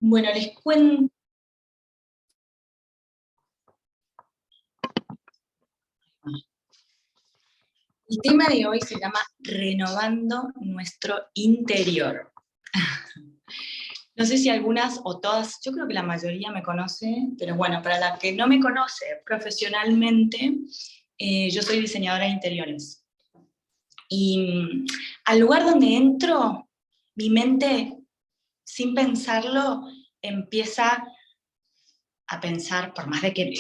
Bueno, les cuento. El tema de hoy se llama Renovando nuestro interior. No sé si algunas o todas, yo creo que la mayoría me conoce, pero bueno, para la que no me conoce profesionalmente, yo soy diseñadora de interiores. Y al lugar donde entro, mi mente, sin pensarlo, empieza a pensar, por más de que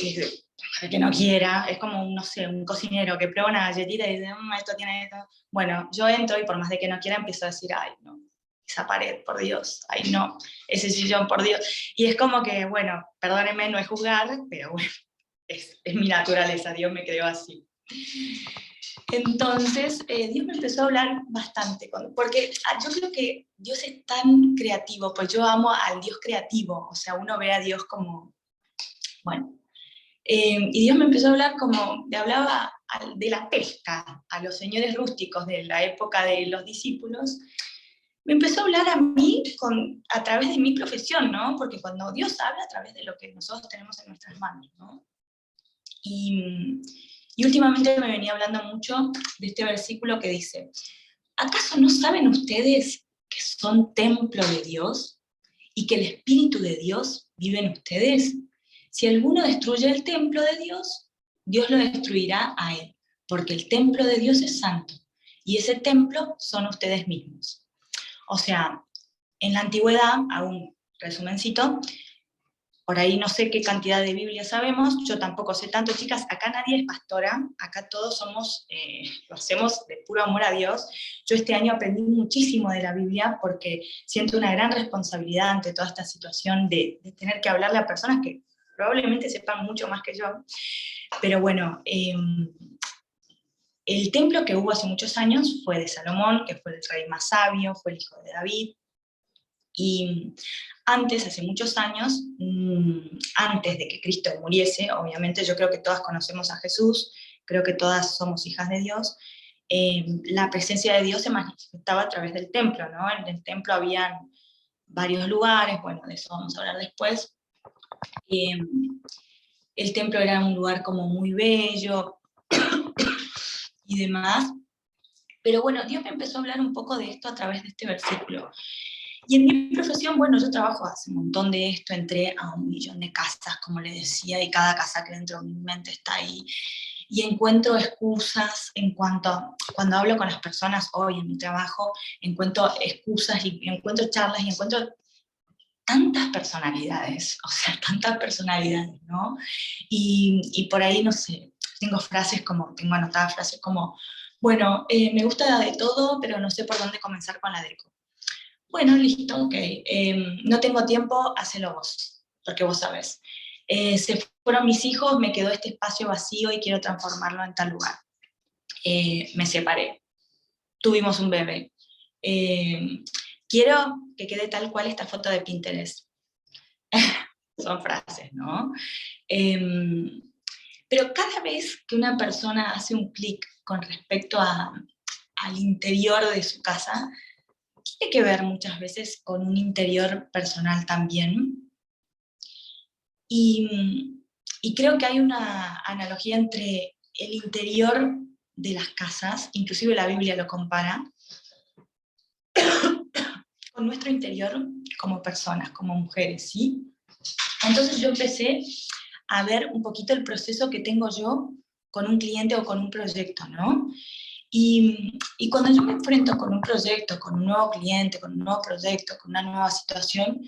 no quiera, es como, no sé, un cocinero que prueba una galletita y dice, esto tiene esto. Bueno, yo entro y por más de que no quiera, empiezo a decir, ay, no, esa pared, por Dios, ay, no, ese sillón, por Dios. Y es como que, bueno, perdónenme, no es juzgar, pero bueno, es mi naturaleza, Dios me creó así. Entonces, Dios me empezó a hablar bastante, porque yo creo que Dios es tan creativo, pues yo amo al Dios creativo, o sea, uno ve a Dios como, bueno, y Dios me empezó a hablar como, le hablaba de la pesca, a los señores rústicos de la época de los discípulos, me empezó a hablar a mí a través de mi profesión, ¿no? Porque cuando Dios habla a través de lo que nosotros tenemos en nuestras manos, ¿no? Y últimamente me venía hablando mucho de este versículo que dice, ¿acaso no saben ustedes que son templo de Dios y que el Espíritu de Dios vive en ustedes? Si alguno destruye el templo de Dios, Dios lo destruirá a él, porque el templo de Dios es santo, y ese templo son ustedes mismos. O sea, en la antigüedad, hago un resumencito, por ahí no sé qué cantidad de Biblia sabemos, yo tampoco sé tanto, chicas, acá nadie es pastora, acá todos somos, lo hacemos de puro amor a Dios. Yo este año aprendí muchísimo de la Biblia porque siento una gran responsabilidad ante toda esta situación de tener que hablarle a personas que probablemente sepan mucho más que yo, pero bueno, el templo que hubo hace muchos años fue de Salomón, que fue el rey más sabio, fue el hijo de David, y antes, hace muchos años, antes de que Cristo muriese, obviamente yo creo que todas conocemos a Jesús, creo que todas somos hijas de Dios, la presencia de Dios se manifestaba a través del templo, ¿no? En el templo habían varios lugares, bueno, de eso vamos a hablar después. El templo era un lugar como muy bello y demás, pero bueno, Dios me empezó a hablar un poco de esto a través de este versículo. Y en mi profesión, bueno, yo trabajo hace un montón de esto, entré a 1.000.000 de casas, como le decía, y cada casa que dentro de mi mente está ahí. Y encuentro excusas en cuanto, cuando hablo con las personas hoy en mi trabajo, encuentro excusas y encuentro charlas y encuentro tantas personalidades, o sea, tantas personalidades, ¿no? Y por ahí, no sé, tengo anotadas frases como, bueno, me gusta de todo, pero no sé por dónde comenzar con la deco. Bueno, listo, ok. No tengo tiempo, hacelo vos, porque vos sabés. Se fueron mis hijos, me quedó este espacio vacío y quiero transformarlo en tal lugar. Me separé, tuvimos un bebé. Quiero que quede tal cual esta foto de Pinterest. Son frases, ¿no? Pero cada vez que una persona hace un clic con respecto al interior de su casa, tiene que ver muchas veces con un interior personal también. Y creo que hay una analogía entre el interior de las casas, inclusive la Biblia lo compara, con nuestro interior como personas, como mujeres, ¿sí? Entonces yo empecé a ver un poquito el proceso que tengo yo con un cliente o con un proyecto, ¿no? Y cuando yo me enfrento con un proyecto, con un nuevo cliente, con un nuevo proyecto, con una nueva situación,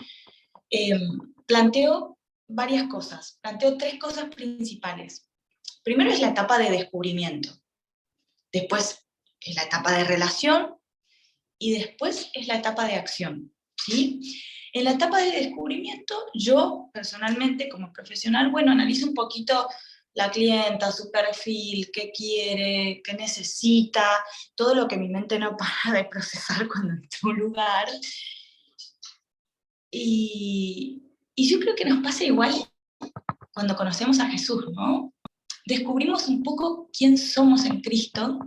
planteo varias cosas, planteo 3 cosas principales. Primero es la etapa de descubrimiento, después es la etapa de relación y después es la etapa de acción, ¿sí? En la etapa de descubrimiento, yo personalmente como profesional, bueno, analizo un poquito la clienta, su perfil, qué quiere, qué necesita, todo lo que mi mente no para de procesar cuando entro a un lugar. Y yo creo que nos pasa igual cuando conocemos a Jesús, ¿no? Descubrimos un poco quién somos en Cristo,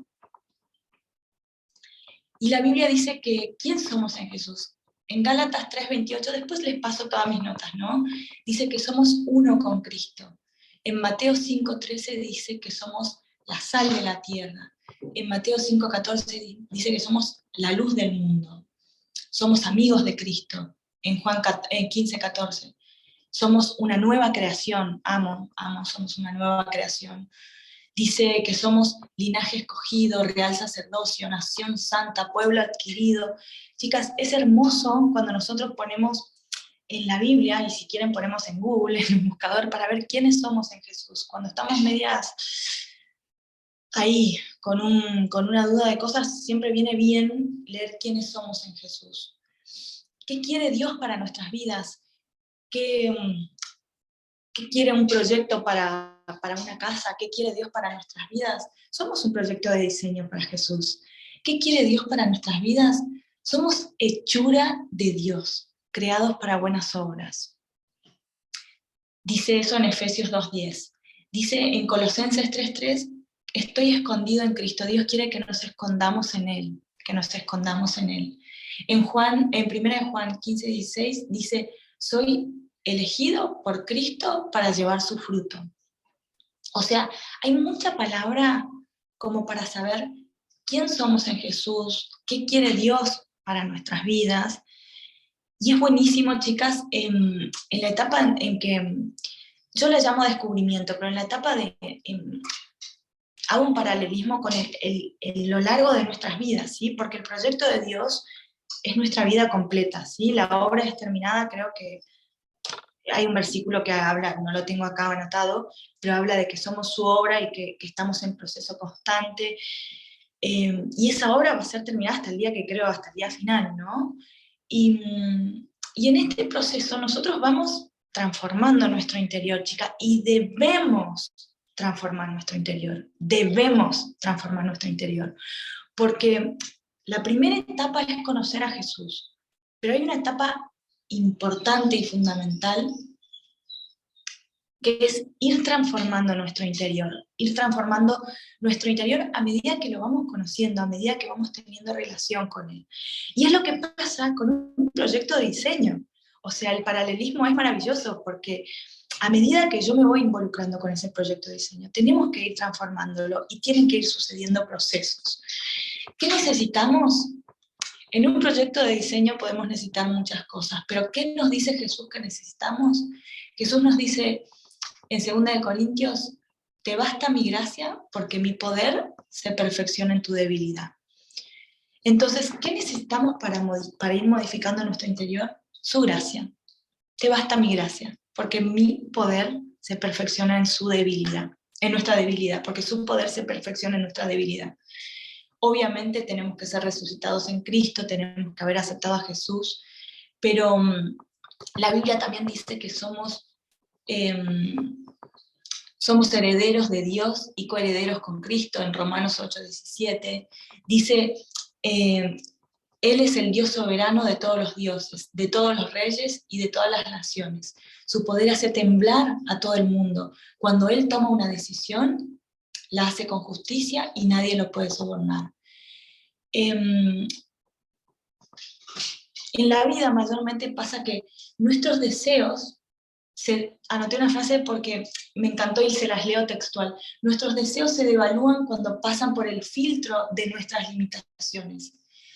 y la Biblia dice que ¿quién somos en Jesús? En Gálatas 3:28, después les paso todas mis notas, ¿no? Dice que somos uno con Cristo. En Mateo 5:13 dice que somos la sal de la tierra. En Mateo 5:14 dice que somos la luz del mundo. Somos amigos de Cristo. En Juan 15:14. Somos una nueva creación. Somos una nueva creación. Dice que somos linaje escogido, real sacerdocio, nación santa, pueblo adquirido. Chicas, es hermoso cuando nosotros ponemos en la Biblia, y si quieren ponemos en Google, en un buscador, para ver quiénes somos en Jesús. Cuando estamos medias ahí, con una duda de cosas, siempre viene bien leer quiénes somos en Jesús. ¿Qué quiere Dios para nuestras vidas? ¿Qué quiere un proyecto para una casa? ¿Qué quiere Dios para nuestras vidas? Somos un proyecto de diseño para Jesús. ¿Qué quiere Dios para nuestras vidas? Somos hechura de Dios, creados para buenas obras. Dice eso en Efesios 2:10. Dice en Colosenses 3:3, estoy escondido en Cristo. Dios quiere que nos escondamos en Él, que nos escondamos en Él. En 1 Juan 15:16 dice, soy elegido por Cristo para llevar su fruto. O sea, hay mucha palabra como para saber quién somos en Jesús, qué quiere Dios para nuestras vidas. Y es buenísimo, chicas, en la etapa en que, yo la llamo descubrimiento, pero en la etapa de, hago un paralelismo con lo largo de nuestras vidas, ¿sí? Porque el proyecto de Dios es nuestra vida completa, ¿sí? La obra es terminada, creo que hay un versículo que habla, no lo tengo acá anotado, pero habla de que somos su obra y que estamos en proceso constante, y esa obra va a ser terminada hasta el día que creo, hasta el día final, ¿no? Y en este proceso nosotros vamos transformando nuestro interior, chicas, y debemos transformar nuestro interior, debemos transformar nuestro interior, porque la primera etapa es conocer a Jesús, pero hay una etapa importante y fundamental que es ir transformando nuestro interior a medida que lo vamos conociendo, a medida que vamos teniendo relación con él. Y es lo que pasa con un proyecto de diseño. O sea, el paralelismo es maravilloso porque a medida que yo me voy involucrando con ese proyecto de diseño, tenemos que ir transformándolo y tienen que ir sucediendo procesos. ¿Qué necesitamos? En un proyecto de diseño podemos necesitar muchas cosas, pero ¿qué nos dice Jesús que necesitamos? Jesús nos dice en 2 Corintios, te basta mi gracia porque mi poder se perfecciona en tu debilidad. Entonces, ¿qué necesitamos para ir modificando nuestro interior? Su gracia. Te basta mi gracia porque mi poder se perfecciona en su debilidad, en nuestra debilidad, porque su poder se perfecciona en nuestra debilidad. Obviamente tenemos que ser resucitados en Cristo, tenemos que haber aceptado a Jesús, pero la Biblia también dice que somos herederos de Dios y coherederos con Cristo. En Romanos 8:17 dice, Él es el Dios soberano de todos los dioses, de todos los reyes y de todas las naciones. Su poder hace temblar a todo el mundo. Cuando Él toma una decisión, la hace con justicia y nadie lo puede sobornar. En la vida mayormente pasa que nuestros deseos, anoté una frase porque me encantó y se las leo textual, nuestros deseos se devalúan cuando pasan por el filtro de nuestras limitaciones.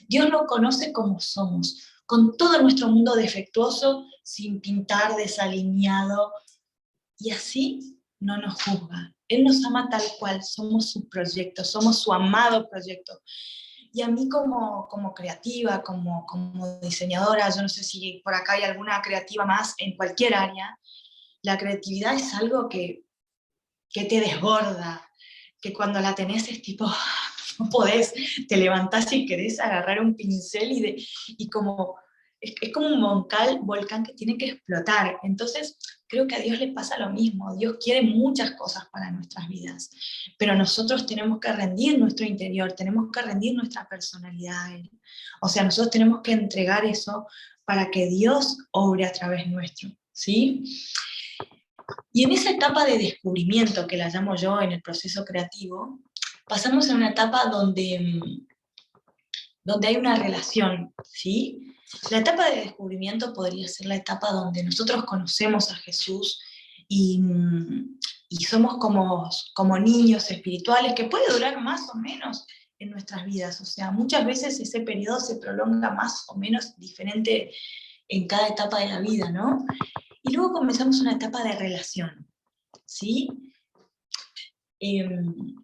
Dios nos conoce como somos, con todo nuestro mundo defectuoso, sin pintar, desalineado, y así no nos juzga. Él nos ama tal cual, somos su proyecto, somos su amado proyecto. Y a mí como creativa, como diseñadora, yo no sé si por acá hay alguna creativa más en cualquier área, la creatividad es algo que te desborda, que cuando la tenés es tipo, no podés, te levantás y querés agarrar un pincel y como, es como un volcán que tiene que explotar. Entonces, creo que a Dios le pasa lo mismo. Dios quiere muchas cosas para nuestras vidas, pero nosotros tenemos que rendir nuestro interior, tenemos que rendir nuestra personalidad a Él. O sea, nosotros tenemos que entregar eso para que Dios obre a través nuestro, ¿sí? Y en esa etapa de descubrimiento, que la llamo yo en el proceso creativo, pasamos a una etapa donde hay una relación, ¿sí? La etapa de descubrimiento podría ser la etapa donde nosotros conocemos a Jesús y, y somos como niños espirituales, que puede durar más o menos en nuestras vidas. O sea, muchas veces ese periodo se prolonga más o menos diferente en cada etapa de la vida, ¿no? Y luego comenzamos una etapa de relación, ¿sí? Y en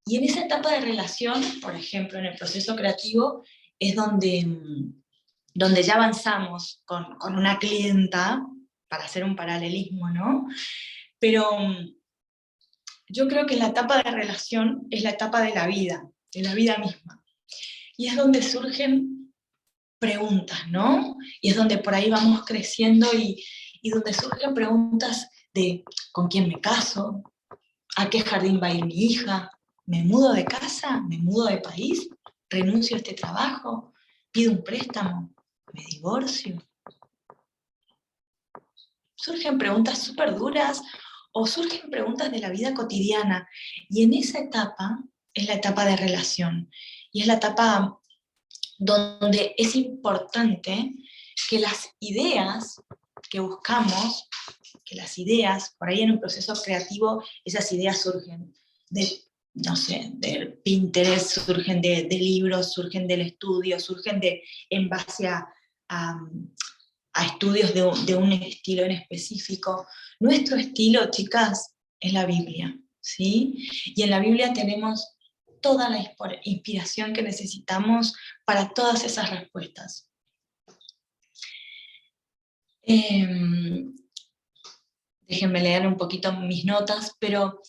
esa etapa de relación, por ejemplo, en el proceso creativo, es donde ya avanzamos con una clienta, para hacer un paralelismo, ¿no? Pero yo creo que la etapa de relación es la etapa de la vida misma. Y es donde surgen preguntas, ¿no? Y es donde por ahí vamos creciendo y donde surgen preguntas de ¿con quién me caso? ¿A qué jardín va a ir mi hija? ¿Me mudo de casa? ¿Me mudo de país? ¿Renuncio a este trabajo? ¿Pido un préstamo? ¿Me divorcio? Surgen preguntas súper duras o surgen preguntas de la vida cotidiana. Y en esa etapa es la etapa de relación. Y es la etapa donde es importante que las ideas que buscamos, que las ideas, por ahí en un proceso creativo, esas ideas surgen de, no sé, del Pinterest, surgen de libros, surgen del estudio, surgen en base a, a estudios de un estilo en específico. Nuestro estilo, chicas, es la Biblia, ¿sí? Y en la Biblia tenemos toda la inspiración que necesitamos para todas esas respuestas. Déjenme leer un poquito mis notas, pero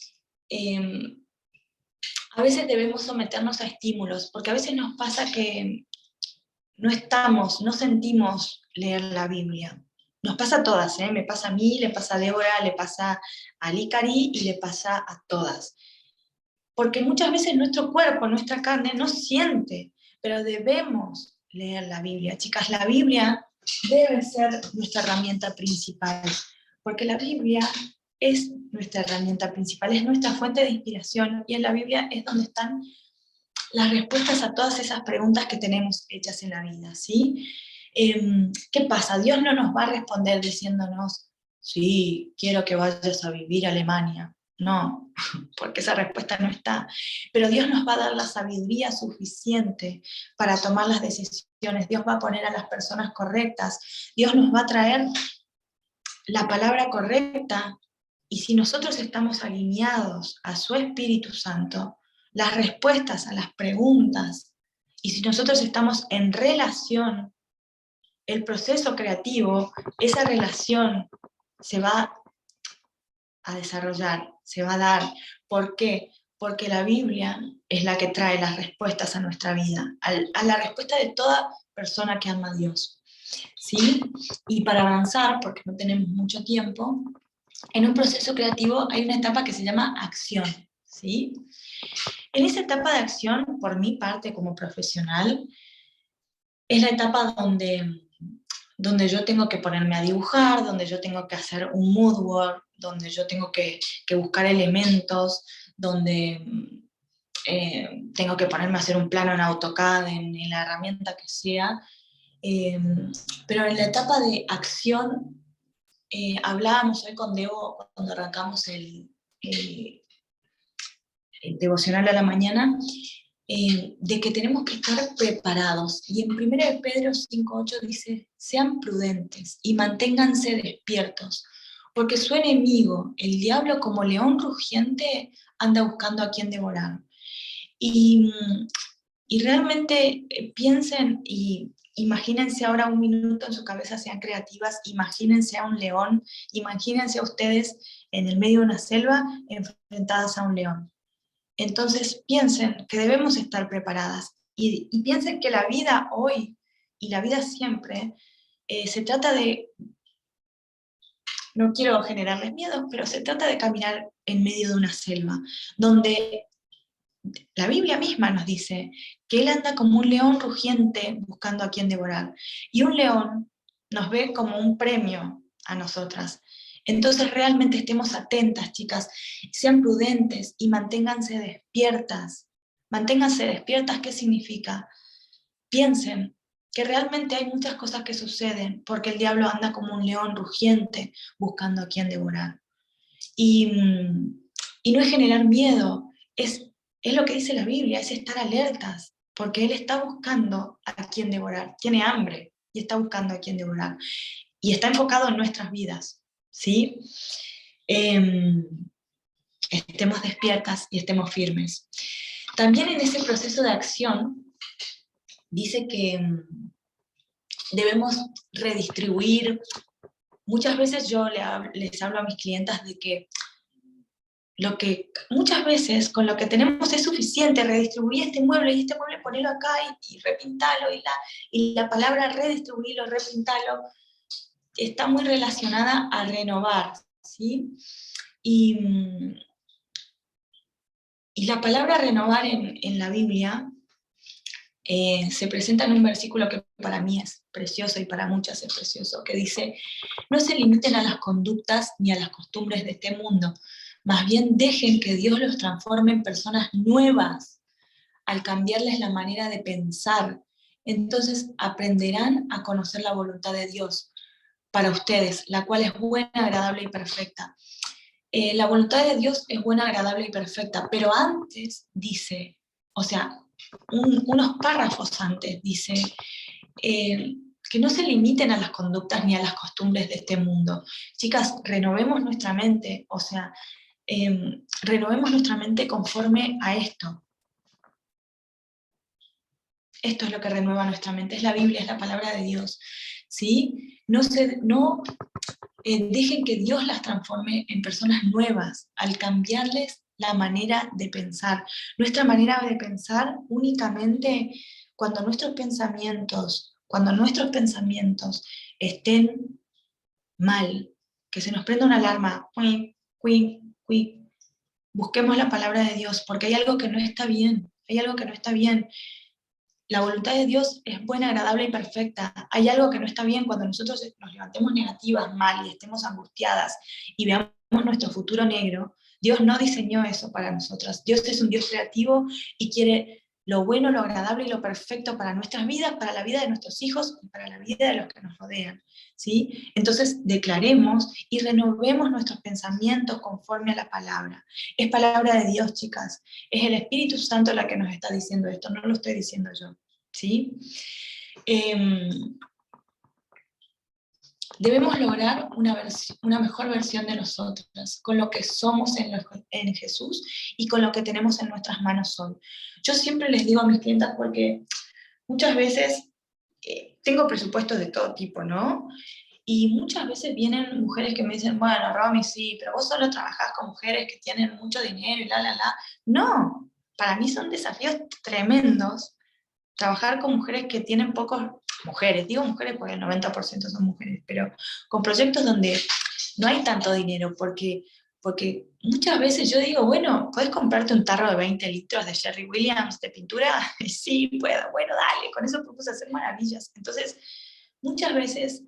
a veces debemos someternos a estímulos, porque a veces nos pasa que no sentimos leer la Biblia. Nos pasa a todas, ¿eh? Me pasa a mí, le pasa a Débora, le pasa a Licari y le pasa a todas. Porque muchas veces nuestro cuerpo, nuestra carne no siente, pero debemos leer la Biblia. Chicas, la Biblia debe ser nuestra herramienta principal, porque la Biblia es nuestra herramienta principal, es nuestra fuente de inspiración, y en la Biblia es donde están las respuestas a todas esas preguntas que tenemos hechas en la vida, ¿sí? ¿Qué pasa? Dios no nos va a responder diciéndonos, sí, quiero que vayas a vivir a Alemania. No, porque esa respuesta no está. Pero Dios nos va a dar la sabiduría suficiente para tomar las decisiones. Dios va a poner a las personas correctas. Dios nos va a traer la palabra correcta. Y si nosotros estamos alineados a su Espíritu Santo, las respuestas a las preguntas, y si nosotros estamos en relación, el proceso creativo, esa relación se va a desarrollar, se va a dar. ¿Por qué? Porque la Biblia es la que trae las respuestas a nuestra vida, a la respuesta de toda persona que ama a Dios. ¿Sí? Y para avanzar, porque no tenemos mucho tiempo, en un proceso creativo hay una etapa que se llama acción. ¿Sí? En esa etapa de acción, por mi parte como profesional, es la etapa donde yo tengo que ponerme a dibujar, donde yo tengo que hacer un mood board, donde yo tengo que buscar elementos, donde tengo que ponerme a hacer un plano en AutoCAD, en la herramienta que sea. Pero en la etapa de acción, hablábamos hoy con Debo cuando arrancamos el devocional a la mañana, de que tenemos que estar preparados. Y en 1 Pedro 5:8 dice, sean prudentes y manténganse despiertos, porque su enemigo, el diablo, como león rugiente, anda buscando a quien devorar. Y, y realmente piensen y imagínense ahora un minuto en su cabeza, sean creativas, imagínense a un león, imagínense a ustedes en el medio de una selva enfrentadas a un león. Entonces piensen que debemos estar preparadas y piensen que la vida hoy y la vida siempre se trata de, no quiero generarles miedo, pero se trata de caminar en medio de una selva, donde la Biblia misma nos dice que Él anda como un león rugiente buscando a quien devorar. Y un león nos ve como un premio a nosotras. Entonces realmente estemos atentas, chicas, sean prudentes y manténganse despiertas. Manténganse despiertas, ¿qué significa? Piensen que realmente hay muchas cosas que suceden porque el diablo anda como un león rugiente buscando a quien devorar. Y no es generar miedo, es lo que dice la Biblia, es estar alertas, porque él está buscando a quien devorar, tiene hambre y está buscando a quien devorar. Y está enfocado en nuestras vidas, ¿sí? Estemos despiertas y estemos firmes. También en ese proceso de acción, dice que debemos redistribuir. Muchas veces yo les hablo a mis clientas de que muchas veces con lo que tenemos es suficiente, redistribuir este mueble y este mueble ponerlo acá y repintalo, y la palabra redistribuirlo, repintalo, está muy relacionada a renovar, ¿sí? Y la palabra renovar en la Biblia se presenta en un versículo que para mí es precioso y para muchas es precioso, que dice: no se limiten a las conductas ni a las costumbres de este mundo, más bien dejen que Dios los transforme en personas nuevas al cambiarles la manera de pensar. Entonces aprenderán a conocer la voluntad de Dios para ustedes, la cual es buena, agradable y perfecta. La voluntad de Dios es buena, agradable y perfecta, pero antes dice, o sea, unos párrafos antes dice, que no se limiten a las conductas ni a las costumbres de este mundo. Chicas, renovemos nuestra mente, o sea, renovemos nuestra mente conforme a esto. Esto es lo que renueva nuestra mente, es la Biblia, es la palabra de Dios, ¿sí? No dejen que Dios las transforme en personas nuevas, al cambiarles la manera de pensar. Nuestra manera de pensar únicamente cuando nuestros pensamientos estén mal, que se nos prenda una alarma, busquemos la palabra de Dios, porque hay algo que no está bien, hay algo que no está bien. La voluntad de Dios es buena, agradable y perfecta. Hay algo que no está bien cuando nosotros nos levantemos negativas, mal, y estemos angustiadas y veamos nuestro futuro negro. Dios no diseñó eso para nosotras. Dios es un Dios creativo y quiere lo bueno, lo agradable y lo perfecto para nuestras vidas, para la vida de nuestros hijos y para la vida de los que nos rodean, ¿sí? Entonces declaremos y renovemos nuestros pensamientos conforme a la palabra. Es palabra de Dios, chicas. Es el Espíritu Santo la que nos está diciendo esto, no lo estoy diciendo yo, ¿sí? Debemos lograr una mejor versión de nosotras, con lo que somos en Jesús y con lo que tenemos en nuestras manos hoy. Yo siempre les digo a mis clientas, porque muchas veces tengo presupuestos de todo tipo, ¿no? Y muchas veces vienen mujeres que me dicen, bueno, Romy, sí, pero vos solo trabajás con mujeres que tienen mucho dinero y la. No, para mí son desafíos tremendos trabajar con mujeres que tienen pocos, digo mujeres porque el 90% son mujeres, pero con proyectos donde no hay tanto dinero, porque muchas veces yo digo, bueno, ¿puedes comprarte un tarro de 20 litros de Sherry Williams de pintura? Sí, puedo, bueno, dale, con eso podemos hacer maravillas. Entonces, muchas veces,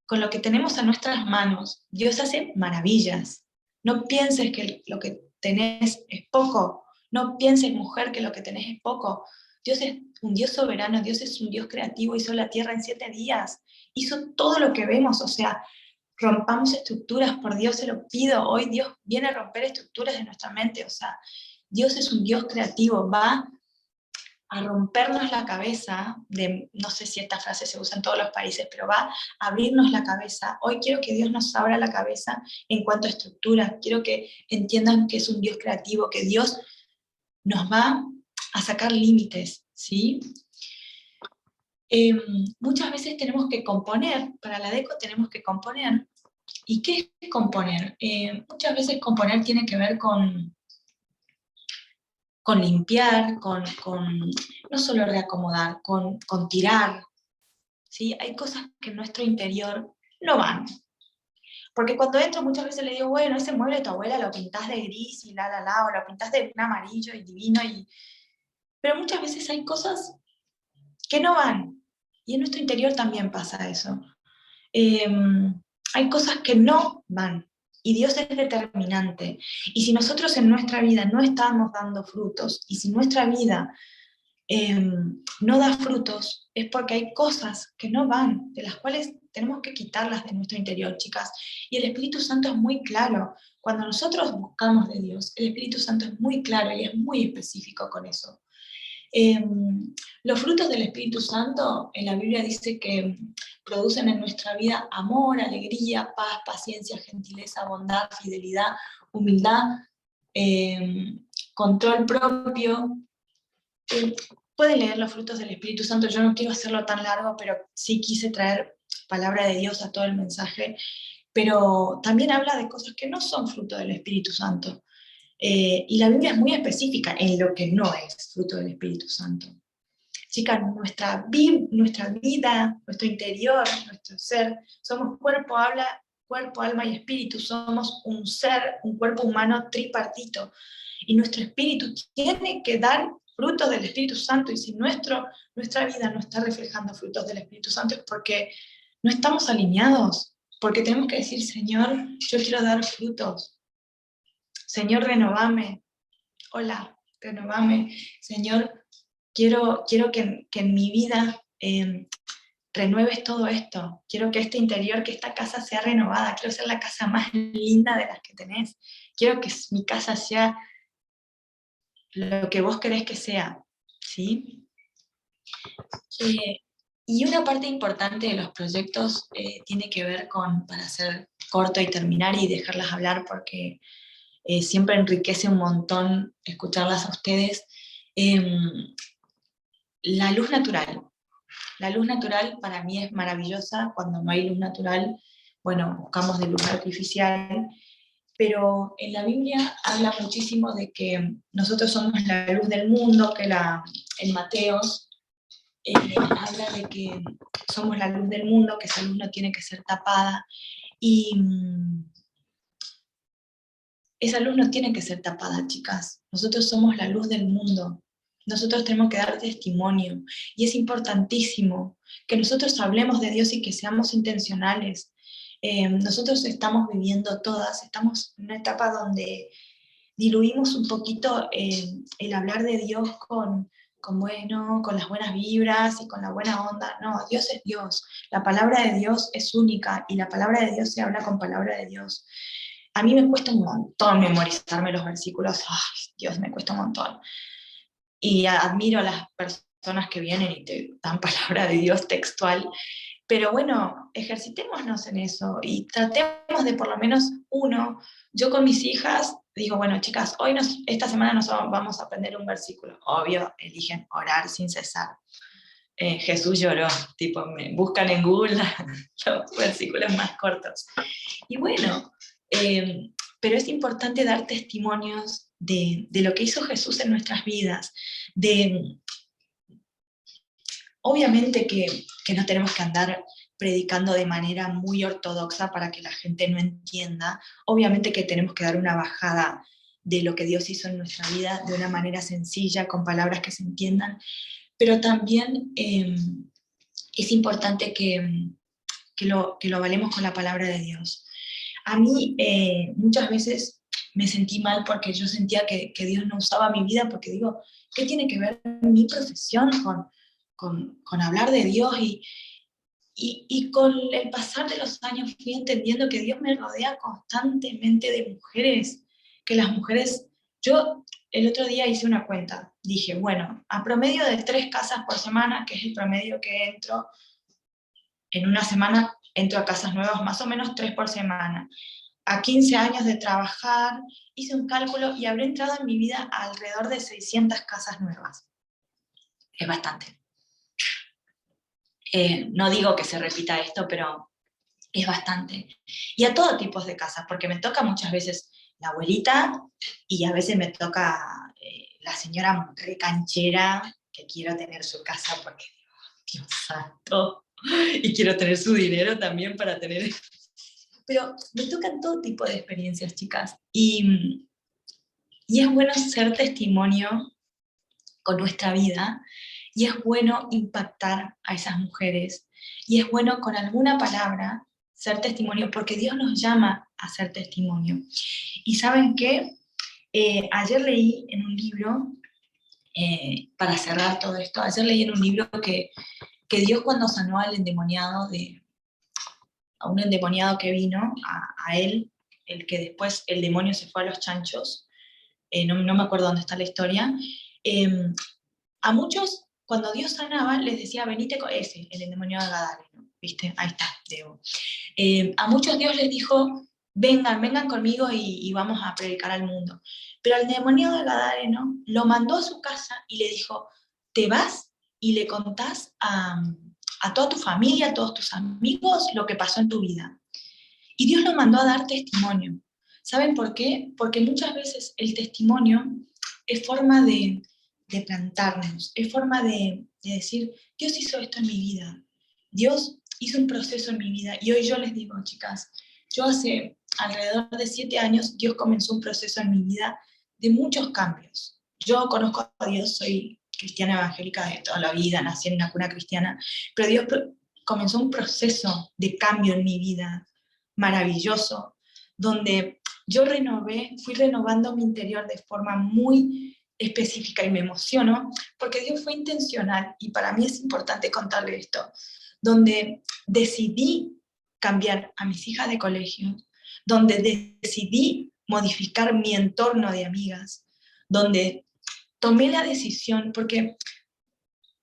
con lo que tenemos a nuestras manos, Dios hace maravillas. No pienses que lo que tenés es poco, no pienses, mujer, que lo que tenés es poco. Dios es un Dios soberano, Dios es un Dios creativo, hizo la tierra en 7 días, hizo todo lo que vemos, o sea, rompamos estructuras, por Dios se lo pido, hoy Dios viene a romper estructuras de nuestra mente, o sea, Dios es un Dios creativo, va a rompernos la cabeza, no sé si esta frase se usa en todos los países, pero va a abrirnos la cabeza. Hoy quiero que Dios nos abra la cabeza en cuanto a estructuras, quiero que entiendan que es un Dios creativo, que Dios nos va a sacar límites, ¿sí? Muchas veces tenemos que componer, para la deco tenemos que componer. ¿Y qué es componer? Muchas veces componer tiene que ver con limpiar, no solo reacomodar, con tirar, ¿sí? Hay cosas que en nuestro interior no van. Porque cuando entro muchas veces le digo, bueno, ese mueble de tu abuela lo pintás de gris y o lo pintás de un amarillo y divino, pero muchas veces hay cosas que no van. Y en nuestro interior también pasa eso. Hay cosas que no van. Y Dios es determinante. Y si nosotros en nuestra vida no estamos dando frutos, y si nuestra vida no da frutos, es porque hay cosas que no van, de las cuales tenemos que quitarlas de nuestro interior, chicas. Y el Espíritu Santo es muy claro. Cuando nosotros buscamos de Dios, el Espíritu Santo es muy claro y es muy específico con eso. Los frutos del Espíritu Santo, en la Biblia dice que producen en nuestra vida amor, alegría, paz, paciencia, gentileza, bondad, fidelidad, humildad, control propio. Pueden leer los frutos del Espíritu Santo, yo no quiero hacerlo tan largo, pero sí quise traer palabra de Dios a todo el mensaje, pero también habla de cosas que no son fruto del Espíritu Santo. Y la Biblia es muy específica en lo que no es fruto del Espíritu Santo. Chicas, nuestra vida, nuestro interior, nuestro ser, somos cuerpo, alma y espíritu, somos un ser, un cuerpo humano tripartito, y nuestro espíritu tiene que dar frutos del Espíritu Santo, y si nuestra vida no está reflejando frutos del Espíritu Santo es porque no estamos alineados, porque tenemos que decir, Señor, yo quiero dar frutos, Señor, renovame, hola, renovame, Señor, quiero que en mi vida renueves todo esto, quiero que este interior, que esta casa sea renovada, quiero ser la casa más linda de las que tenés, quiero que mi casa sea lo que vos querés que sea, ¿sí? Y una parte importante de los proyectos tiene que ver con, para hacer corto y terminar y dejarlas hablar porque siempre enriquece un montón escucharlas a ustedes, la luz natural. La luz natural para mí es maravillosa. Cuando no hay luz natural, bueno, buscamos de luz artificial, pero en la Biblia habla muchísimo de que nosotros somos la luz del mundo, que en Mateos habla de que somos la luz del mundo, que esa luz no tiene que ser tapada, y esa luz no tiene que ser tapada, chicas. Nosotros somos la luz del mundo. Nosotros tenemos que dar testimonio. Y es importantísimo que nosotros hablemos de Dios y que seamos intencionales. Nosotros estamos viviendo todas, estamos en una etapa donde diluimos un poquito el hablar de Dios con las buenas vibras y con la buena onda. No, Dios es Dios. La palabra de Dios es única y la palabra de Dios se habla con palabra de Dios. A mí me cuesta un montón memorizarme los versículos. Ay, Dios, me cuesta un montón. Y admiro a las personas que vienen y te dan palabra de Dios textual. Pero bueno, ejercitémonos en eso y tratemos de por lo menos uno. Yo con mis hijas digo, bueno, chicas, esta semana nos vamos a aprender un versículo. Obvio, eligen orar sin cesar. Jesús lloró, tipo, me buscan en Google los versículos más cortos. Y bueno, pero es importante dar testimonios de lo que hizo Jesús en nuestras vidas, obviamente que no tenemos que andar predicando de manera muy ortodoxa para que la gente no entienda, obviamente que tenemos que dar una bajada de lo que Dios hizo en nuestra vida de una manera sencilla, con palabras que se entiendan, pero también es importante que lo valemos con la palabra de Dios. A mí muchas veces me sentí mal porque yo sentía que Dios no usaba mi vida, porque digo, ¿qué tiene que ver mi profesión con hablar de Dios? Y con el pasar de los años fui entendiendo que Dios me rodea constantemente de mujeres, que las mujeres, yo el otro día hice una cuenta, dije, bueno, a promedio de 3 casas por semana, que es el promedio que entro, en una semana entro a casas nuevas, más o menos 3 por semana. A 15 años de trabajar, hice un cálculo y habré entrado en mi vida a alrededor de 600 casas nuevas. Es bastante. No digo que se repita esto, pero es bastante. Y a todo tipo de casas, porque me toca muchas veces la abuelita y a veces me toca la señora recanchera que quiero tener su casa porque digo, Dios santo, y quiero tener su dinero también para tener... Pero me tocan todo tipo de experiencias, chicas, y es bueno ser testimonio con nuestra vida, y es bueno impactar a esas mujeres, y es bueno con alguna palabra ser testimonio, porque Dios nos llama a ser testimonio. Y ¿saben qué? Ayer leí en un libro para cerrar todo esto, ayer leí en un libro que Dios cuando sanó al endemoniado, a un endemoniado que vino a él, el que después el demonio se fue a los chanchos, no me acuerdo dónde está la historia, eh, a muchos, cuando Dios sanaba, les decía, venite con ese, el endemoniado de Gadareno, ¿viste? Ahí está, Diego. A muchos Dios les dijo, vengan conmigo y vamos a predicar al mundo. Pero al endemoniado de Gadareno lo mandó a su casa y le dijo, te vas y le contás a toda tu familia, a todos tus amigos, lo que pasó en tu vida. Y Dios lo mandó a dar testimonio. ¿Saben por qué? Porque muchas veces el testimonio es forma de plantarnos, es forma de decir, Dios hizo esto en mi vida, Dios hizo un proceso en mi vida, y hoy yo les digo, chicas, yo hace alrededor de 7 años, Dios comenzó un proceso en mi vida de muchos cambios. Yo conozco a Dios, soy cristiana evangélica de toda la vida, nací en una cuna cristiana, pero Dios comenzó un proceso de cambio en mi vida maravilloso, donde yo fui renovando mi interior de forma muy específica y me emociono porque Dios fue intencional y para mí es importante contarle esto, donde decidí cambiar a mis hijas de colegio, donde decidí modificar mi entorno de amigas, donde tomé la decisión, porque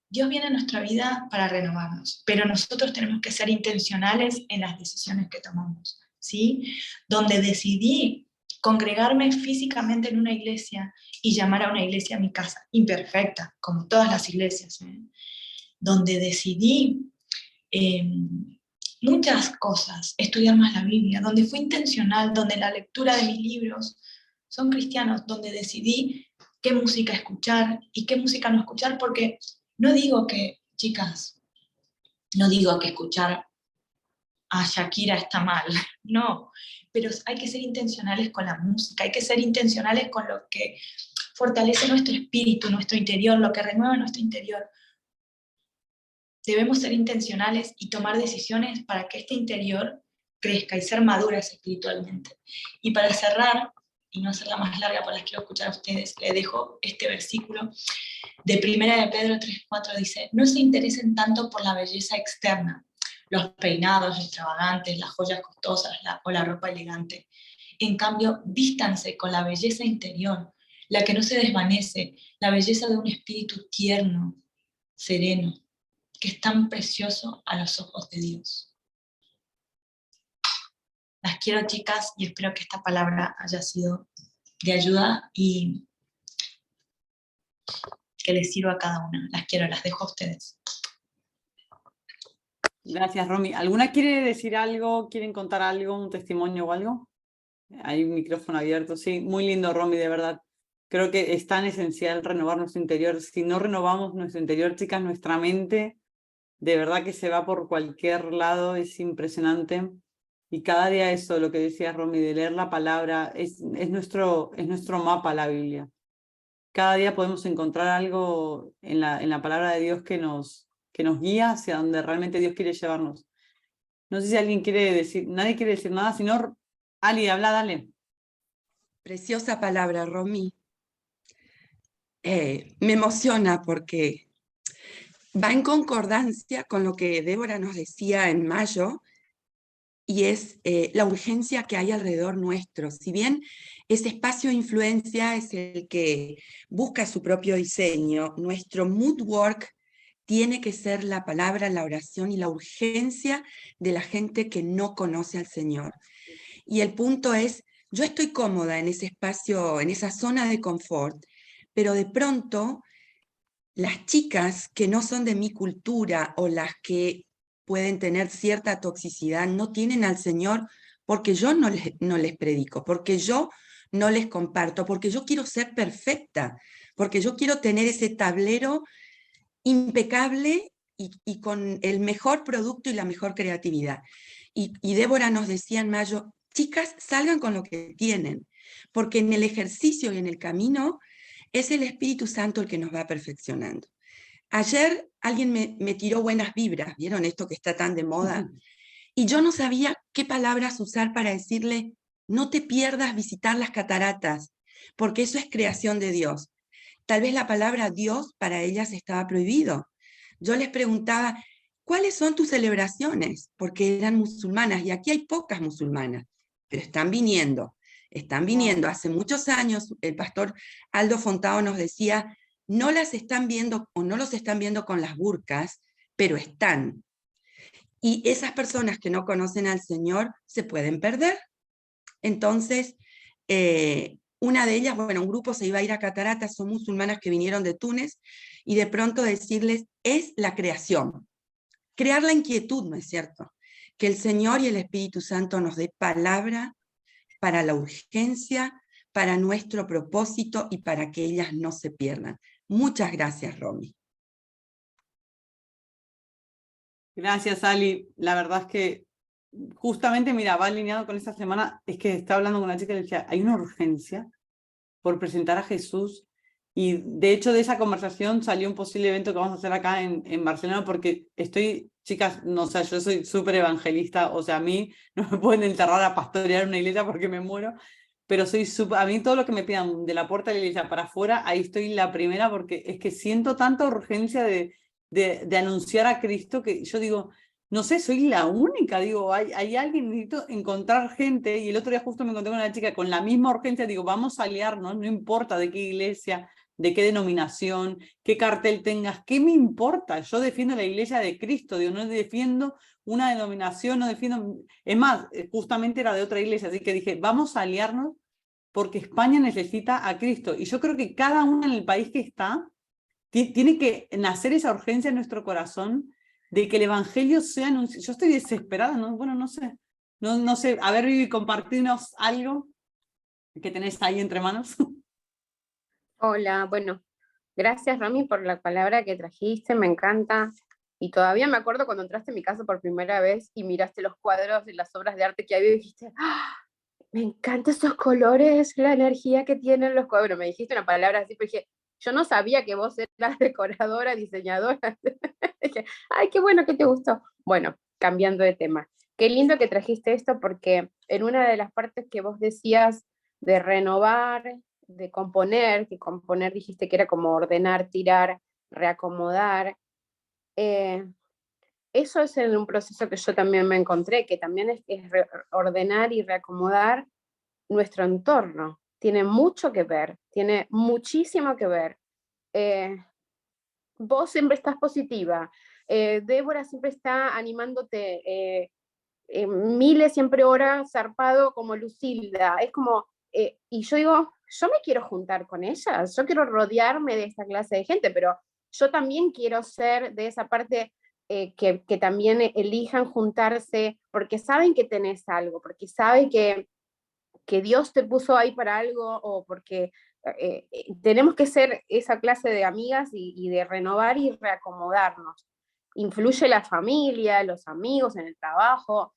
Dios viene a nuestra vida para renovarnos, pero nosotros tenemos que ser intencionales en las decisiones que tomamos, ¿sí? Donde decidí congregarme físicamente en una iglesia y llamar a una iglesia a mi casa, imperfecta, como todas las iglesias, ¿eh? Donde decidí muchas cosas, estudiar más la Biblia, donde fui intencional, donde la lectura de mis libros son cristianos, donde decidí qué música escuchar y qué música no escuchar, porque no digo que, chicas, no digo que escuchar a Shakira está mal, no, pero hay que ser intencionales con la música, hay que ser intencionales con lo que fortalece nuestro espíritu, nuestro interior, lo que renueva nuestro interior. Debemos ser intencionales y tomar decisiones para que este interior crezca y ser maduras espiritualmente. Y para cerrar, y no hacerla más larga, porque las quiero escuchar a ustedes, les dejo este versículo de 1 de Pedro 3:4, dice, no se interesen tanto por la belleza externa, los peinados extravagantes, las joyas costosas o la ropa elegante. En cambio, vístanse con la belleza interior, la que no se desvanece, la belleza de un espíritu tierno, sereno, que es tan precioso a los ojos de Dios. Las quiero, chicas, y espero que esta palabra haya sido de ayuda y que les sirva a cada una. Las quiero, las dejo a ustedes. Gracias, Romy. ¿Alguna quiere decir algo? ¿Quieren contar algo? ¿Un testimonio o algo? Hay un micrófono abierto. Sí, muy lindo, Romy, de verdad. Creo que es tan esencial renovar nuestro interior. Si no renovamos nuestro interior, chicas, nuestra mente de verdad que se va por cualquier lado, es impresionante. Y cada día eso, lo que decía Romy, de leer la palabra, es nuestro mapa, la Biblia. Cada día podemos encontrar algo en la palabra de Dios que nos guía hacia donde realmente Dios quiere llevarnos. No sé si alguien quiere decir, nadie quiere decir nada, sino Ali, habla, dale. Preciosa palabra, Romy. Me emociona porque va en concordancia con lo que Débora nos decía en mayo, y es la urgencia que hay alrededor nuestro. Si bien ese espacio de influencia es el que busca su propio diseño, nuestro mood work tiene que ser la palabra, la oración y la urgencia de la gente que no conoce al Señor. Y el punto es, yo estoy cómoda en ese espacio, en esa zona de confort, pero de pronto las chicas que no son de mi cultura o las que pueden tener cierta toxicidad no tienen al Señor porque yo no les predico, porque yo no les comparto, porque yo quiero ser perfecta, porque yo quiero tener ese tablero impecable y con el mejor producto y la mejor creatividad. Y Débora nos decía en mayo, chicas, salgan con lo que tienen, porque en el ejercicio y en el camino es el Espíritu Santo el que nos va perfeccionando. Ayer alguien me tiró buenas vibras, ¿vieron esto que está tan de moda? Y yo no sabía qué palabras usar para decirle, no te pierdas visitar las cataratas, porque eso es creación de Dios. tal vez la palabra Dios para ellas estaba prohibido. Yo les preguntaba, ¿cuáles son tus celebraciones? Porque eran musulmanas, y aquí hay pocas musulmanas, pero están viniendo. Están viniendo. Hace muchos años el pastor Aldo Fontao nos decía, no las están viendo o no los están viendo con las burcas, pero están. Y esas personas que no conocen al Señor se pueden perder. Entonces, una de ellas, bueno, un grupo se iba a ir a Cataratas, son musulmanas que vinieron de Túnez, y de pronto decirles, es la creación. Crear la inquietud, ¿no es cierto? Que el Señor y el Espíritu Santo nos dé palabra para la urgencia, para nuestro propósito y para que ellas no se pierdan. Muchas gracias, Romy. Gracias, Ali. La verdad es que justamente, mira, va alineado con esta semana, es que estaba hablando con una chica y le decía, hay una urgencia por presentar a Jesús, y de hecho de esa conversación salió un posible evento que vamos a hacer acá en Barcelona, porque estoy, chicas, no, o sea, yo soy súper evangelista, o sea, a mí no me pueden enterrar a pastorear una iglesia porque me muero, pero soy súper, a mí todo lo que me pidan de la puerta de la iglesia para afuera, ahí estoy la primera, porque es que siento tanta urgencia de anunciar a Cristo, que yo digo, no sé, soy la única, digo, hay alguien, necesito encontrar gente, y el otro día justo me encontré con una chica con la misma urgencia, digo, vamos a aliarnos, no importa de qué iglesia, de qué denominación, qué cartel tengas, ¿qué me importa? Yo defiendo la iglesia de Cristo, digo, no defiendo una denominación, no defiendo, es más, justamente era de otra iglesia, así que dije, vamos a aliarnos porque España necesita a Cristo, y yo creo que cada uno en el país que está, tiene que nacer esa urgencia en nuestro corazón de que el evangelio sea anunciado. Yo estoy desesperada, ¿no? Bueno, no sé. No sé, a ver, Vivi, compartirnos algo que tenés ahí entre manos. Hola, bueno, gracias Romy por la palabra que trajiste, me encanta. Y todavía me acuerdo cuando entraste en mi casa por primera vez y miraste los cuadros y las obras de arte que había y dijiste, ¡ah! Me encantan esos colores, la energía que tienen los cuadros. Me dijiste una palabra así, pero dije, yo no sabía que vos eras decoradora, diseñadora. Dije, ay, qué bueno que te gustó. Bueno, cambiando de tema. Qué lindo que trajiste esto porque en una de las partes que vos decías de renovar, de componer, que componer dijiste que era como ordenar, tirar, reacomodar. Eso es en un proceso que yo también me encontré, que también es ordenar y reacomodar nuestro entorno. Tiene mucho que ver, tiene muchísimo que ver. Vos siempre estás positiva, Débora siempre está animándote, Mile siempre ora zarpado como Lucilda, es como, y yo digo, yo me quiero juntar con ellas, yo quiero rodearme de esta clase de gente, pero yo también quiero ser de esa parte que también elijan juntarse porque saben que tenés algo, porque saben que Dios te puso ahí para algo, o porque tenemos que ser esa clase de amigas y de renovar y reacomodarnos. Influye la familia, los amigos, en el trabajo,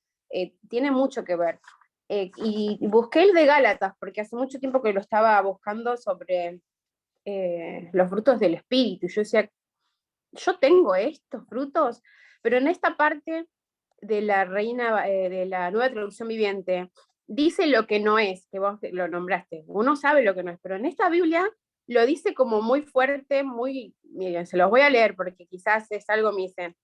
tiene mucho que ver. Y busqué el de Gálatas, porque hace mucho tiempo que lo estaba buscando sobre los frutos del Espíritu. Yo decía, yo tengo estos frutos, pero en esta parte de la de la Nueva Traducción Viviente, dice lo que no es, que vos lo nombraste. Uno sabe lo que no es, pero en esta Biblia lo dice como muy fuerte, muy, miren, se los voy a leer porque quizás es algo, me dicen,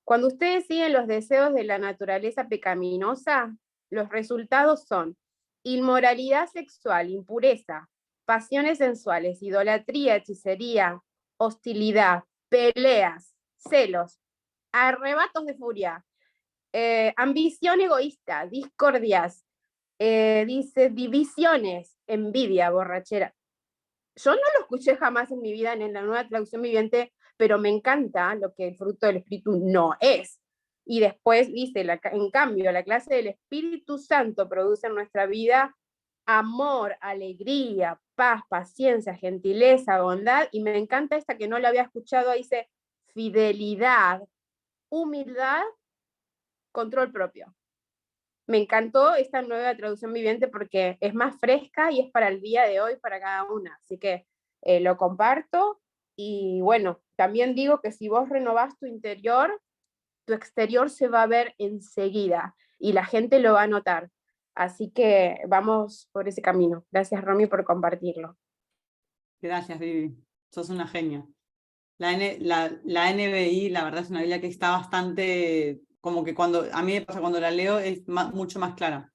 cuando ustedes siguen los deseos de la naturaleza pecaminosa, los resultados son inmoralidad sexual, impureza, pasiones sensuales, idolatría, hechicería, hostilidad, peleas, celos, arrebatos de furia, ambición egoísta, discordias, dice divisiones, envidia, borrachera. Yo no lo escuché jamás en mi vida en la Nueva Traducción Viviente, pero me encanta lo que el fruto del Espíritu no es. Y después dice, en cambio, la clase del Espíritu Santo produce en nuestra vida amor, alegría, paz, paciencia, gentileza, bondad, y me encanta esta que no la había escuchado, dice fidelidad, humildad, control propio. Me encantó esta nueva traducción viviente porque es más fresca y es para el día de hoy, para cada una. Así que lo comparto y bueno, también digo que si vos renovás tu interior, tu exterior se va a ver enseguida y la gente lo va a notar. Así que vamos por ese camino. Gracias, Romy, por compartirlo. Gracias, Vivi. sos una genia. La NBI, la verdad, es una Biblia que está bastante, como que cuando, a mí me pasa cuando la leo, es mucho más clara.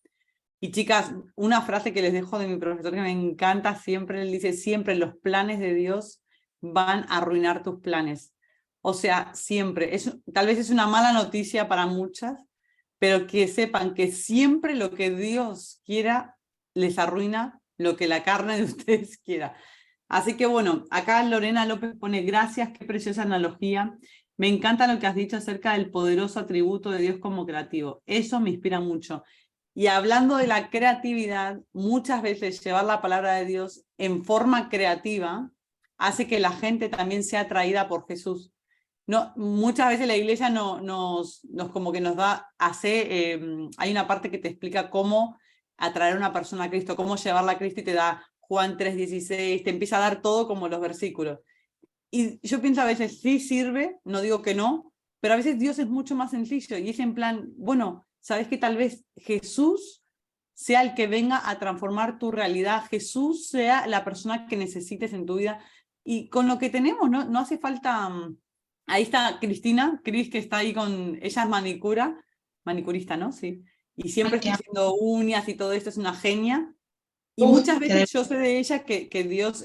Y chicas, una frase que les dejo de mi profesor que me encanta siempre, él dice, siempre los planes de Dios van a arruinar tus planes. O sea, siempre. Tal vez es una mala noticia para muchas, pero que sepan que siempre lo que Dios quiera les arruina lo que la carne de ustedes quiera. Así que bueno, acá Lorena López pone, gracias, qué preciosa analogía. Me encanta lo que has dicho acerca del poderoso atributo de Dios como creativo. Eso me inspira mucho. Y hablando de la creatividad, muchas veces llevar la palabra de Dios en forma creativa hace que la gente también sea atraída por Jesús. No, muchas veces la iglesia nos como que nos da, hay una parte que te explica cómo atraer a una persona a Cristo, cómo llevarla a Cristo y te da Juan 3:16, te empieza a dar todo como los versículos. Y yo pienso a veces, sí sirve, no digo que no, pero a veces Dios es mucho más sencillo y es en plan, bueno, sabes que tal vez Jesús sea el que venga a transformar tu realidad, Jesús sea la persona que necesites en tu vida y con lo que tenemos, no hace falta... Ahí está Cristina, Cris, que está ahí con, ella es manicurista, ¿no? Sí. Y siempre está haciendo uñas y todo esto, es una genia. Y muchas veces yo sé de ella que Dios,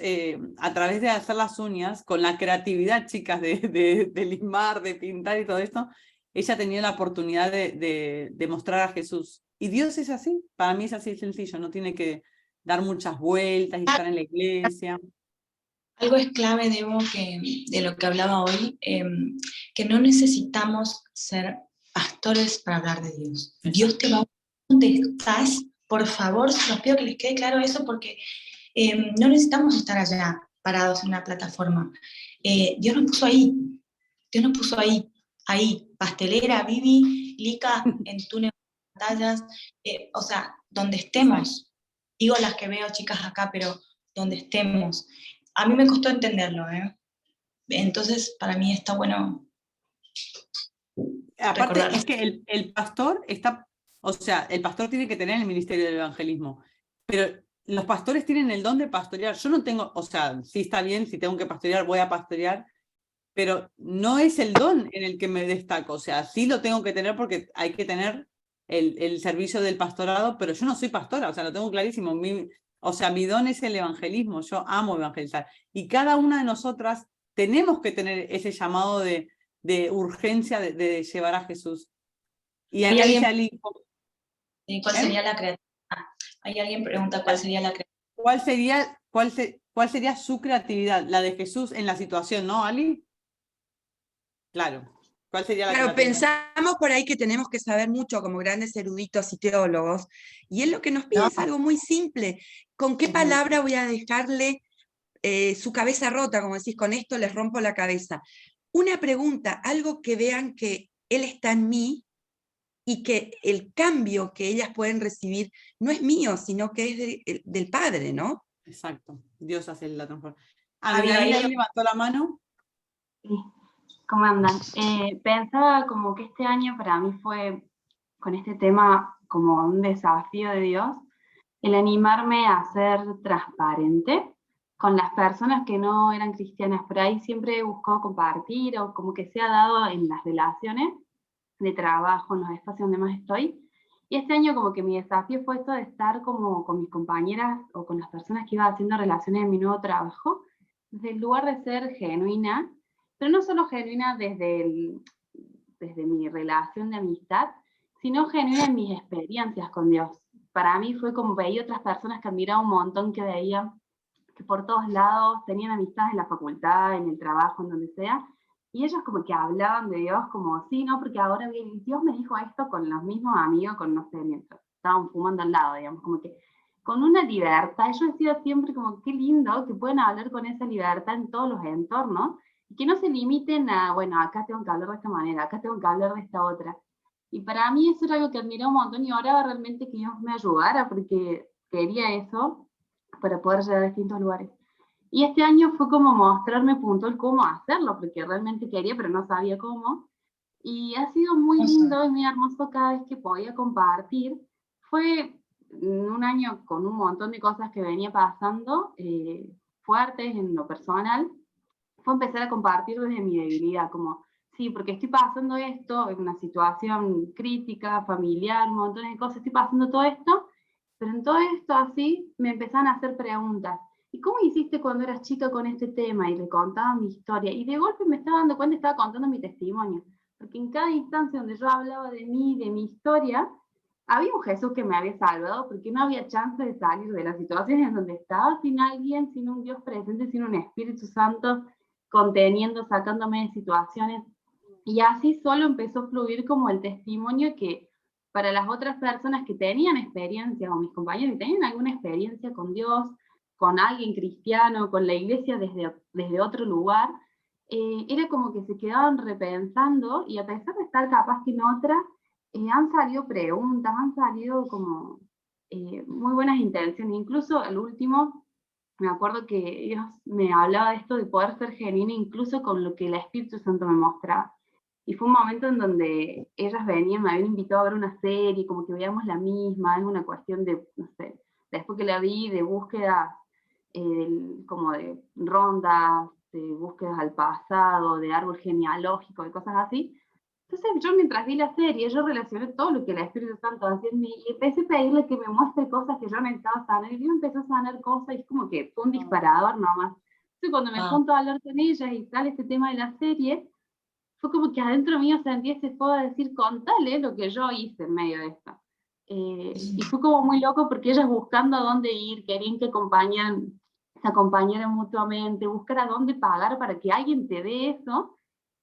a través de hacer las uñas, con la creatividad, chicas, de limar, de pintar y todo esto, ella ha tenido la oportunidad de mostrar a Jesús. Y Dios es así, para mí es así sencillo, no tiene que dar muchas vueltas y estar en la iglesia. Algo es clave, Debo, de lo que hablaba hoy, que no necesitamos ser pastores para hablar de Dios. Dios te va a donde estás, por favor, se los pido que les quede claro eso, porque no necesitamos estar allá parados en una plataforma. Dios nos puso ahí, pastelera, Vivi, Lica, en túnel de pantallas, o sea, donde estemos. Digo las que veo chicas acá, pero donde estemos. A mí me costó entenderlo, ¿eh? Entonces, para mí está bueno. Aparte, recordarlo. es que el pastor está, o sea, el pastor tiene que tener el ministerio del evangelismo, pero los pastores tienen el don de pastorear. Yo no tengo, o sea, sí está bien, si tengo que pastorear, voy a pastorear, pero no es el don en el que me destaco. O sea, sí lo tengo que tener porque hay que tener el servicio del pastorado, pero yo no soy pastora, o sea, lo tengo clarísimo. O sea, mi don es el evangelismo, yo amo evangelizar. Y cada una de nosotras tenemos que tener ese llamado de urgencia de llevar a Jesús. Y acá dice Ali, ¿cuál sería la creatividad? Hay alguien pregunta cuál sería la creatividad. ¿Cuál sería su creatividad? La de Jesús en la situación, ¿no, Ali? Claro. ¿Cuál sería la Claro, creatividad? pensamos por ahí que tenemos que saber mucho como grandes eruditos y teólogos, y él lo que nos pide es algo muy simple. ¿Con qué palabra voy a dejarle su cabeza rota, como decís, con esto les rompo la cabeza? Una pregunta, algo que vean que él está en mí y que el cambio que ellas pueden recibir no es mío, sino que es del Padre, ¿no? Exacto. Dios hace la transformación. Abigail Abigail ahí levantó la mano. Sí. ¿Cómo andan? Pensaba como que este año para mí fue, con este tema, como un desafío de Dios, el animarme a ser transparente con las personas que no eran cristianas. Por ahí siempre he buscado compartir, o como que se ha dado en las relaciones de trabajo, en los espacios donde más estoy. Y este año como que mi desafío fue esto de estar como con mis compañeras o con las personas que iba haciendo relaciones en mi nuevo trabajo, desde el lugar de ser genuina, pero no solo genuina desde mi relación de amistad, sino genuina en mis experiencias con Dios. Para mí fue como veía otras personas que admiraba un montón, que veía que por todos lados tenían amistades en la facultad, en el trabajo, en donde sea, y ellos como que hablaban de Dios como, sí, no, porque ahora Dios me dijo esto con los mismos amigos, con, no sé, mientras estaban fumando al lado, digamos, como que con una libertad. Yo decía siempre como, qué lindo que pueden hablar con esa libertad en todos los entornos, y que no se limiten a, bueno, acá tengo que hablar de esta manera, acá tengo que hablar de esta otra. Y para mí eso era algo que admiraba un montón, y oraba realmente que Dios me ayudara, porque quería eso para poder llegar a distintos lugares. Y este año fue como mostrarme puntual cómo hacerlo, porque realmente quería, pero no sabía cómo. Y ha sido muy lindo y muy hermoso cada vez que podía compartir. Fue un año con un montón de cosas que venía pasando, fuertes en lo personal, fue empezar a compartir desde mi debilidad, como, sí, porque estoy pasando esto, en una situación crítica, familiar, un montón de cosas, estoy pasando todo esto, pero en todo esto así me empezaron a hacer preguntas. ¿Y cómo hiciste cuando eras chica con este tema? Y le contaba mi historia. Y de golpe me estaba dando cuenta, estaba contando mi testimonio. Porque en cada instancia donde yo hablaba de mí, de mi historia, había un Jesús que me había salvado, porque no había chance de salir de las situaciones en donde estaba sin alguien, sin un Dios presente, sin un Espíritu Santo conteniendo, sacándome de situaciones. Y así solo empezó a fluir como el testimonio que para las otras personas que tenían experiencia, o mis compañeros que tenían alguna experiencia con Dios, con alguien cristiano, con la iglesia desde otro lugar, era como que se quedaban repensando, y a pesar de estar capaz que en otra, han salido preguntas, han salido como muy buenas intenciones. Incluso el último, me acuerdo que Dios me hablaba de esto de poder ser genuina incluso con lo que el Espíritu Santo me mostraba. Y fue un momento en donde ellas venían, me habían invitado a ver una serie, como que veíamos la misma, es una cuestión de, no sé, después que la vi, de búsquedas, como de rondas, de búsquedas al pasado, de árbol genealógico, de cosas así. Entonces yo mientras vi la serie, yo relacioné todo lo que el Espíritu Santo hacía en mí, y empecé a pedirle que me muestre cosas que yo necesitaba sanar, y Dios empezó a sanar cosas, y es como que fue un disparador nomás. Entonces cuando me junto a hablar con ellas y sale este tema de la serie, fue como que adentro mío sentí ese fuego de decir, contale lo que yo hice en medio de esto. Y fue como muy loco porque ellas buscando a dónde ir, querían que se acompañaran mutuamente, buscar a dónde pagar para que alguien te dé eso.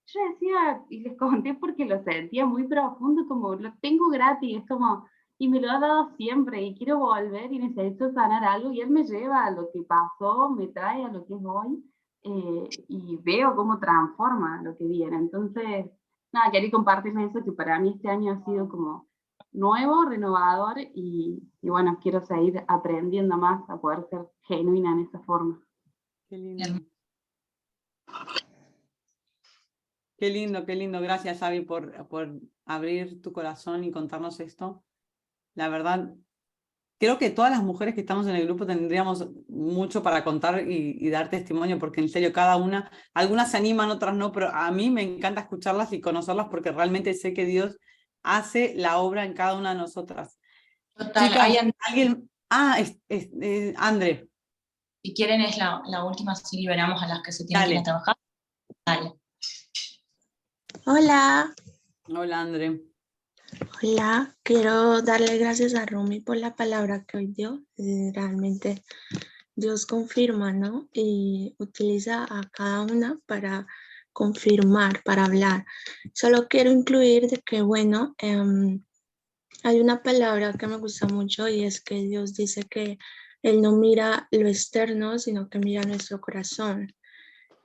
Yo decía, y les conté porque lo sentía muy profundo, como lo tengo gratis, es como, y me lo ha dado siempre, y quiero volver y necesito sanar algo, y él me lleva a lo que pasó, me trae a lo que es hoy, y veo cómo transforma lo que viene. Entonces, nada, quería compartirles eso, que para mí este año ha sido como nuevo, renovador, y bueno, quiero seguir aprendiendo más a poder ser genuina en esa forma. Qué lindo. Qué lindo, qué lindo. Gracias, Abby, por abrir tu corazón y contarnos esto. La verdad, creo que todas las mujeres que estamos en el grupo tendríamos mucho para contar y dar testimonio, porque en serio, cada una, algunas se animan, otras no, pero a mí me encanta escucharlas y conocerlas porque realmente sé que Dios hace la obra en cada una de nosotras. Total, Chicas, hay alguien... André. Si quieren es la última, si liberamos a las que se tienen que ir a trabajar. Dale. Hola. Hola, André. Hola, quiero darle gracias a Rumi por la palabra que hoy dio. Realmente Dios confirma, ¿no? Y utiliza a cada una para confirmar, para hablar. Solo quiero incluir de que, bueno, hay una palabra que me gusta mucho, y es que Dios dice que Él no mira lo externo, sino que mira nuestro corazón.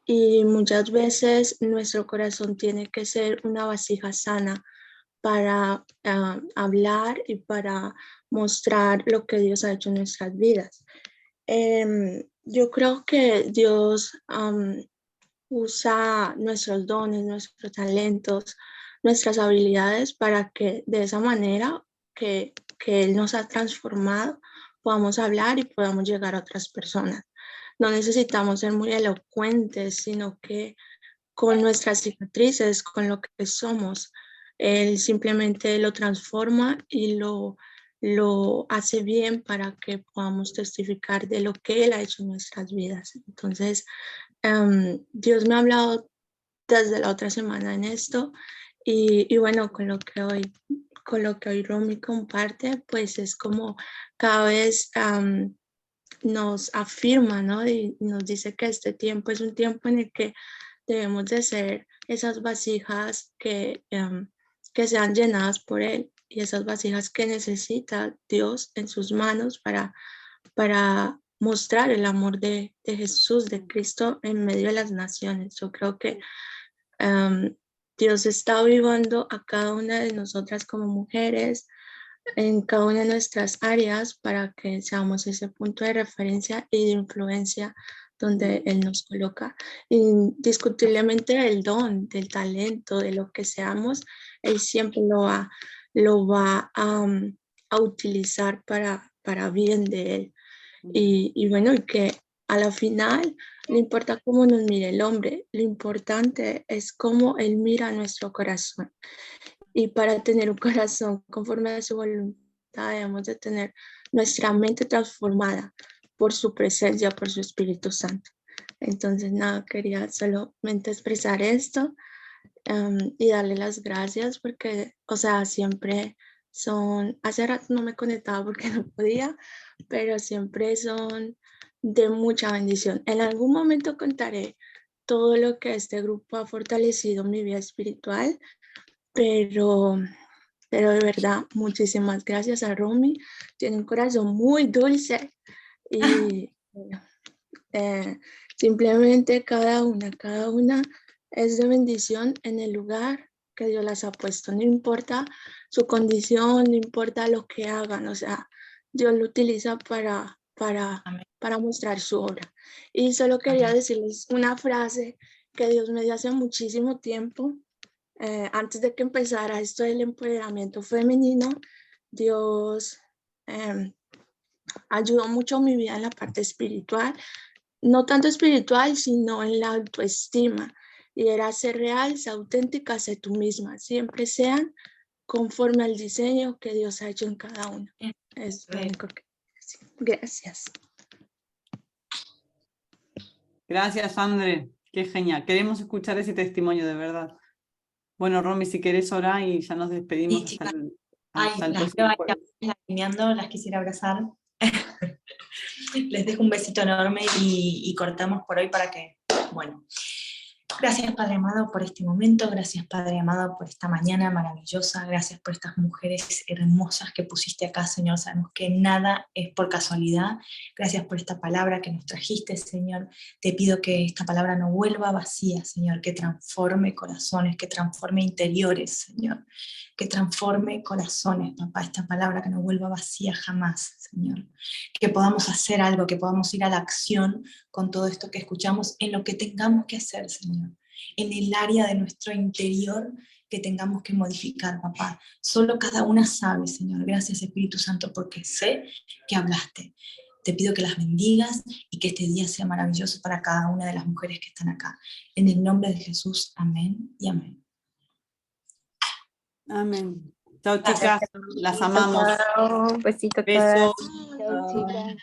Y muchas veces nuestro corazón tiene que ser una vasija sana para hablar y para mostrar lo que Dios ha hecho en nuestras vidas. Yo creo que Dios usa nuestros dones, nuestros talentos, nuestras habilidades para que de esa manera que Él nos ha transformado podamos hablar y podamos llegar a otras personas. No necesitamos ser muy elocuentes, sino que con nuestras cicatrices, con lo que somos, Él simplemente lo transforma y lo hace bien para que podamos testificar de lo que Él ha hecho en nuestras vidas. Entonces, Dios me ha hablado desde la otra semana en esto, y bueno, con lo que hoy Romy comparte, pues es como cada vez nos afirma, ¿no? Y nos dice que este tiempo es un tiempo en el que debemos de ser esas vasijas que sean llenadas por Él, y esas vasijas que necesita Dios en sus manos para mostrar el amor de Jesús, de Cristo en medio de las naciones. Yo creo que Dios está avivando a cada una de nosotras como mujeres, en cada una de nuestras áreas, para que seamos ese punto de referencia y de influencia donde Él nos coloca. Indiscutiblemente el don, del talento, de lo que seamos, Él siempre lo va a utilizar para bien de Él. Y bueno, que a la final no importa cómo nos mire el hombre, lo importante es cómo él mira nuestro corazón. Y para tener un corazón conforme a su voluntad debemos de tener nuestra mente transformada por su presencia, por su Espíritu Santo. Entonces nada, quería solamente expresar esto y darle las gracias porque, o sea, siempre son, hace rato no me conectaba porque no podía, pero siempre son de mucha bendición. En algún momento contaré todo lo que este grupo ha fortalecido mi vida espiritual, pero de verdad, muchísimas gracias a Romy. Tiene un corazón muy dulce y simplemente cada una es de bendición en el lugar que Dios las ha puesto. No importa su condición, no importa lo que hagan, o sea, Dios lo utiliza para mostrar su obra. Y solo quería decirles una frase que Dios me dio hace muchísimo tiempo. Antes de que empezara esto del empoderamiento femenino, Dios ayudó mucho mi vida en la parte espiritual, no tanto espiritual, sino en la autoestima. Y era ser real, ser auténtica, ser tú misma. Siempre sean conforme al diseño que Dios ha hecho en cada uno. Es lo único que decir. Gracias. Gracias, André. Qué genial. Queremos escuchar ese testimonio de verdad. Bueno, Romy, si querés orar y ya nos despedimos Sí, hasta chicas. el Las próximo veo jueves. ahí alineando, las quisiera abrazar. Les dejo un besito enorme y cortamos por hoy para que, bueno. Gracias, Padre amado, por este momento, gracias, Padre amado, por esta mañana maravillosa, gracias por estas mujeres hermosas que pusiste acá, Señor, sabemos que nada es por casualidad, gracias por esta palabra que nos trajiste, Señor, te pido que esta palabra no vuelva vacía, Señor, que transforme corazones, que transforme interiores, Señor, que transforme corazones, papá, esta palabra que no vuelva vacía jamás, Señor, que podamos hacer algo, que podamos ir a la acción con todo esto que escuchamos, en lo que tengamos que hacer, Señor, en el área de nuestro interior que tengamos que modificar, papá. Solo cada una sabe, Señor. Gracias, Espíritu Santo, porque sé que hablaste. Te pido que las bendigas y que este día sea maravilloso para cada una de las mujeres que están acá. En el nombre de Jesús, amén y amén. Amén. Chao, chicas. Las amamos. Chao, besito a Besos. todas. Chao, chicas.